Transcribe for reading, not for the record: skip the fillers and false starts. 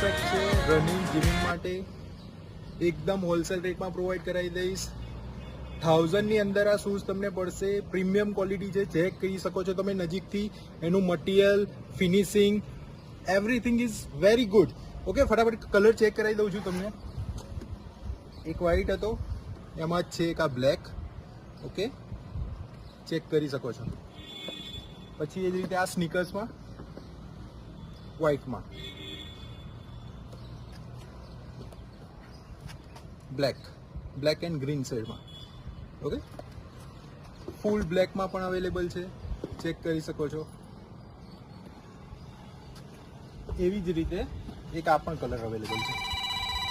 Perfect છે running gymming માટે. એકદમ હોલસેલ રેટમાં પ્રોવાઈડ કરાવી દઈશ. 1000 ની અંદર આ શૂઝ તમને પડશે. પ્રીમિયમ ક્વોલિટી છે, ચેક કરી શકો છો તમે નજીકથી. એનું material, finishing, everything is very good. Okay, ફટાફટ કલર ચેક કરાવી દઉં છું તમને. એક વ્હાઈટ હતો, એમાં જ છે એક આ બ્લેક. ઓકે, ચેક કરી શકો છો. પછી એ જ રીતે આ સ્નીકર્સમાં વ્હાઈટમાં બ્લેક એન્ડ ગ્રીન શેડમાં. ઓકે, ફૂલ બ્લેકમાં પણ અવેલેબલ છે, ચેક કરી શકો છો. એવી જ રીતે એક આ પણ કલર અવેલેબલ છે.